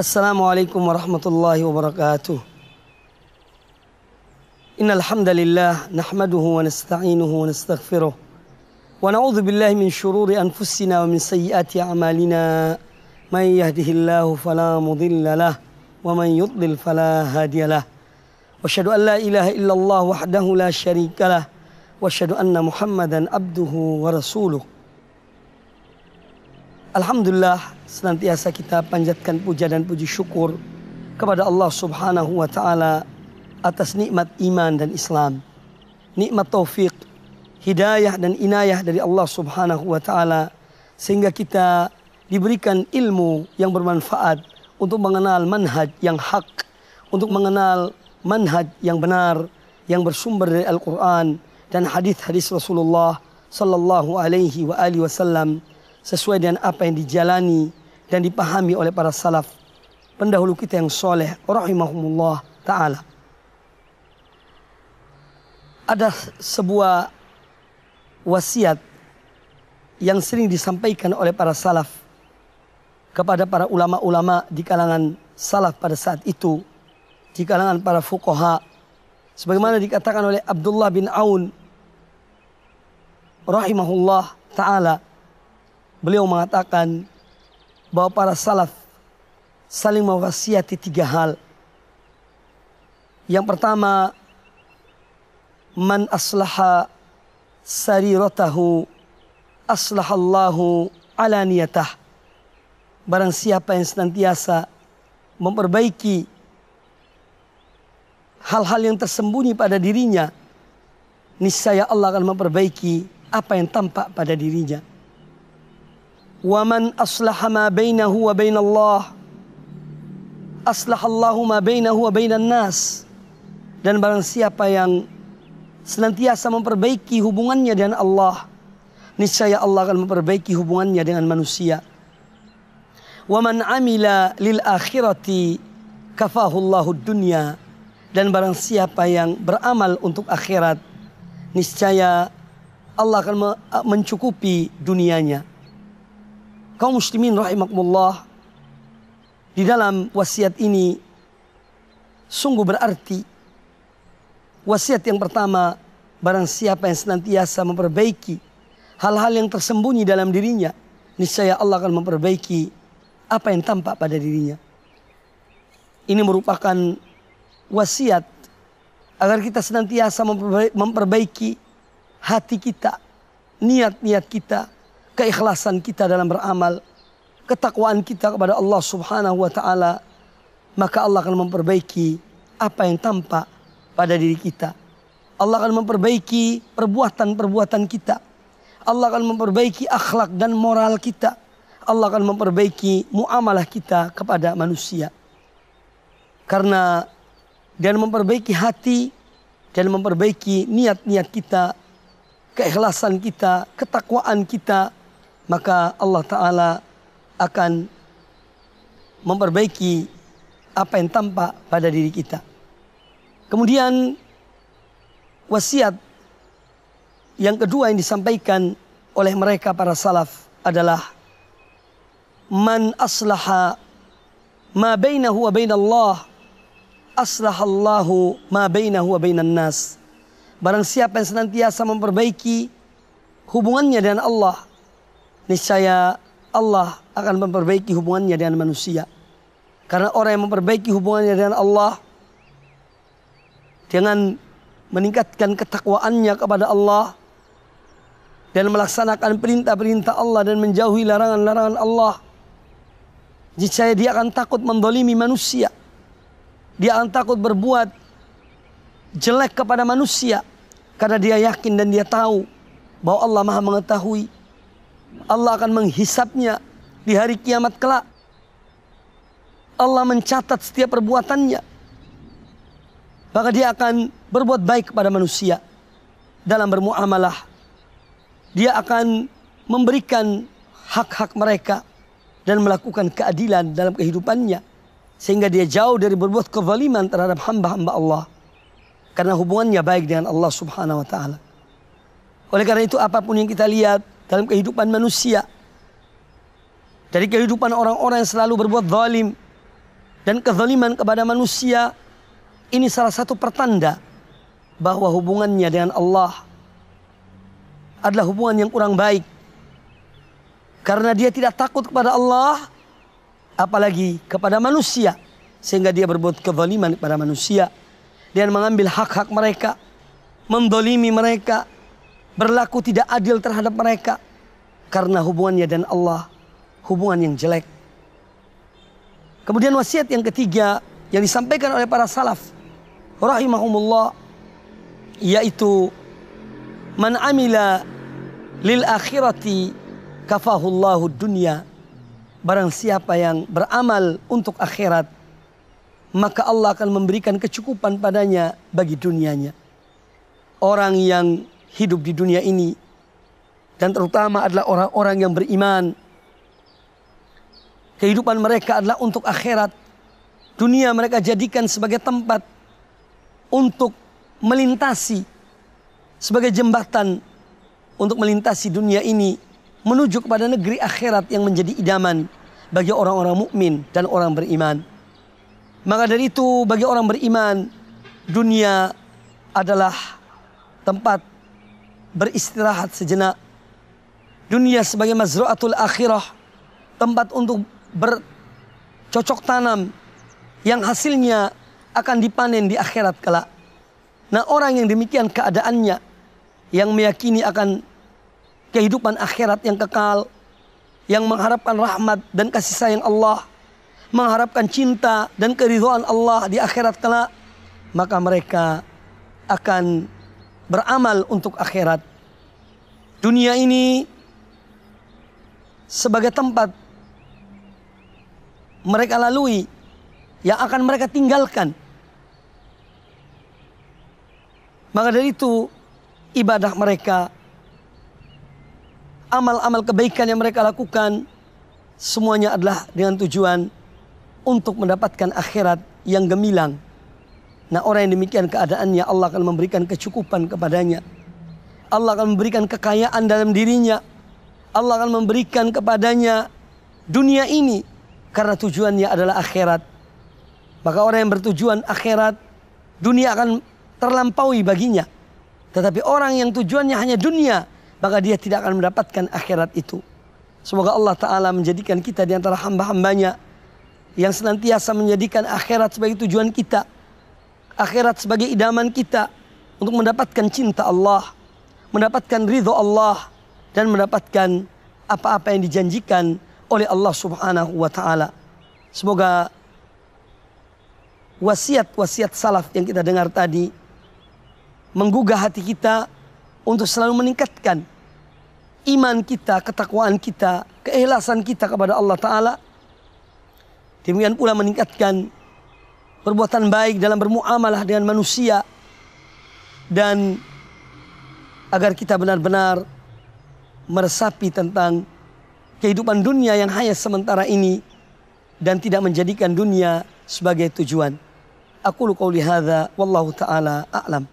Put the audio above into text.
Assalamualaikum warahmatullahi wabarakatuh. Innal hamdalillah nahmaduhu wa nasta'inuhu wa nastaghfiruh wa na'udzu billahi min shururi anfusina wa min sayyiati a'malina. May yahdihillahu fala mudilla lahu wa man yudlil fala hadiyalah. Wa asyhadu an la ilaha illallah wahdahu la syarikalah wa asyhadu anna Muhammadan abduhu wa rasuluh. Alhamdulillah, senantiasa kita panjatkan puja dan puji syukur kepada Allah Subhanahu wa Ta'ala atas nikmat iman dan Islam, nikmat taufik, hidayah dan inayah dari Allah Subhanahu wa Ta'ala, sehingga kita diberikan ilmu yang bermanfaat untuk mengenal manhaj yang hak, untuk mengenal manhaj yang benar, yang bersumber dari Al-Quran dan hadis-hadis Rasulullah Sallallahu Alaihi Wasallam, sesuai dengan apa yang dijalani dan dipahami oleh para salaf pendahulu kita yang soleh rahimahumullah ta'ala. Ada sebuah wasiat yang sering disampaikan oleh para salaf kepada para ulama-ulama di kalangan salaf pada saat itu, di kalangan para fuqaha, sebagaimana dikatakan oleh Abdullah bin Aun rahimahullah ta'ala. Beliau mengatakan bahwa para salaf saling mewasiati 3 hal. Yang pertama, man aslaha sariratahu aslahallahu alaniyatah. Barang siapa yang senantiasa memperbaiki hal-hal yang tersembunyi pada dirinya, niscaya Allah akan memperbaiki apa yang tampak pada dirinya. Wa man aslaha ma bainahu wa bainallah aslahallahu ma bainahu wa bainan nas. Dan barang siapa yang senantiasa memperbaiki hubungannya dengan Allah, niscaya Allah akan memperbaiki hubungannya dengan manusia. Wa man amila lil akhirati kafahullahu dunya. Dan barang siapa yang beramal untuk akhirat, niscaya Allah akan mencukupi dunianya. Kaum muslimin rahimakumullah, di dalam wasiat ini sungguh berarti. Wasiat yang pertama, barang siapa yang senantiasa memperbaiki hal-hal yang tersembunyi dalam dirinya, niscaya Allah akan memperbaiki apa yang tampak pada dirinya. Ini merupakan wasiat agar kita senantiasa memperbaiki hati kita, niat-niat kita, keikhlasan kita dalam beramal, ketakwaan kita kepada Allah Subhanahu wa Ta'ala, maka Allah akan memperbaiki apa yang tampak pada diri kita. Allah akan memperbaiki perbuatan-perbuatan kita. Allah akan memperbaiki akhlak dan moral kita. Allah akan memperbaiki muamalah kita kepada manusia. Karena dan memperbaiki hati dan memperbaiki niat-niat kita, keikhlasan kita, ketakwaan kita, maka Allah Ta'ala akan memperbaiki apa yang tampak pada diri kita. Kemudian wasiat yang kedua yang disampaikan oleh mereka para salaf adalah man aslaha ma bainahu wa bainallah aslahallahu ma bainahu wa bainan nas. Barang siapa yang senantiasa memperbaiki hubungannya dengan Allah, niscaya Allah akan memperbaiki hubungannya dengan manusia. Karena orang yang memperbaiki hubungannya dengan Allah dengan meningkatkan ketakwaannya kepada Allah dan melaksanakan perintah-perintah Allah dan menjauhi larangan-larangan Allah, niscaya dia akan takut mendolimi manusia. Dia akan takut berbuat jelek kepada manusia karena dia yakin dan dia tahu bahwa Allah Maha mengetahui. Allah akan menghisapnya di hari kiamat kelak. Allah mencatat setiap perbuatannya. Maka dia akan berbuat baik kepada manusia dalam bermuamalah. Dia akan memberikan hak-hak mereka dan melakukan keadilan dalam kehidupannya, sehingga dia jauh dari berbuat kezaliman terhadap hamba-hamba Allah. Karena hubungannya baik dengan Allah Subhanahu wa Ta'ala. Oleh karena itu, apapun yang kita lihat dalam kehidupan manusia, dari kehidupan orang-orang yang selalu berbuat zalim, dan kezaliman kepada manusia, ini salah satu pertanda bahwa hubungannya dengan Allah adalah hubungan yang kurang baik. Karena dia tidak takut kepada Allah, apalagi kepada manusia, sehingga dia berbuat kezaliman kepada manusia dan mengambil hak-hak mereka, mendolimi mereka, berlaku tidak adil terhadap mereka, karena hubungannya dan Allah hubungan yang jelek. Kemudian wasiat yang ketiga yang disampaikan oleh para salaf rahimahumullah, yaitu man amila lil akhirati kafahullahu dunya. Barang siapa yang beramal untuk akhirat, maka Allah akan memberikan kecukupan padanya bagi dunianya. Orang yang hidup di dunia ini, dan terutama adalah orang-orang yang beriman, kehidupan mereka adalah untuk akhirat. Dunia mereka jadikan sebagai tempat untuk melintasi, sebagai jembatan untuk melintasi dunia ini menuju kepada negeri akhirat yang menjadi idaman bagi orang-orang mukmin dan orang beriman. Maka dari itu bagi orang beriman, dunia adalah tempat beristirahat sejenak. Dunia sebagai mazra'atul akhirah, tempat untuk bercocok tanam yang hasilnya akan dipanen di akhirat kelak. Nah, orang yang demikian keadaannya, yang meyakini akan kehidupan akhirat yang kekal, yang mengharapkan rahmat dan kasih sayang Allah, mengharapkan cinta dan keridhaan Allah di akhirat kelak, maka mereka akan beramal untuk akhirat. Dunia ini sebagai tempat mereka lalui, yang akan mereka tinggalkan. Maka dari itu ibadah mereka, amal-amal kebaikan yang mereka lakukan, semuanya adalah dengan tujuan untuk mendapatkan akhirat yang gemilang. Nah, orang yang demikian keadaannya, Allah akan memberikan kecukupan kepadanya. Allah akan memberikan kekayaan dalam dirinya. Allah akan memberikan kepadanya dunia ini karena tujuannya adalah akhirat. Maka orang yang bertujuan akhirat, dunia akan terlampaui baginya. Tetapi orang yang tujuannya hanya dunia, maka dia tidak akan mendapatkan akhirat itu. Semoga Allah Ta'ala menjadikan kita di antara hamba-hambanya yang senantiasa menjadikan akhirat sebagai tujuan kita, akhirat sebagai idaman kita untuk mendapatkan cinta Allah, mendapatkan ridho Allah, dan mendapatkan apa-apa yang dijanjikan oleh Allah Subhanahu wa Ta'ala. Semoga wasiat-wasiat salaf yang kita dengar tadi menggugah hati kita untuk selalu meningkatkan iman kita, ketakwaan kita, keikhlasan kita kepada Allah Ta'ala. Demikian pula meningkatkan perbuatan baik dalam bermuamalah dengan manusia, dan agar kita benar-benar meresapi tentang kehidupan dunia yang hanya sementara ini dan tidak menjadikan dunia sebagai tujuan. Aqulu qouli hadza wallahu ta'ala a'lam.